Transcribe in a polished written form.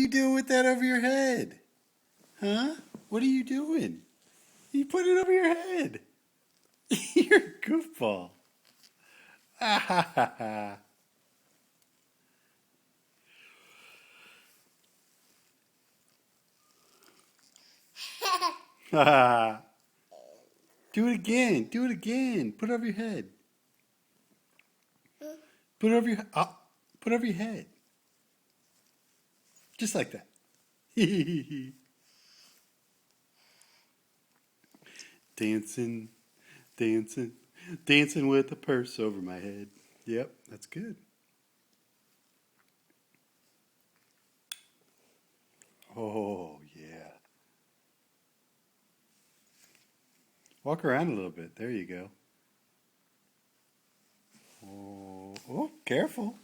doing with that over your head? Huh? What are you doing? You put it over your head. You're a goofball. Ah ha ha ha. Ha ha. Do it again. Do it again. Put it over your head. Put it over your put it over your head. Just like that. Dancing, dancing, dancing with a purse over my head. Yep, that's good. Oh, yeah. Walk around a little bit. There you go. Oh, oh, careful.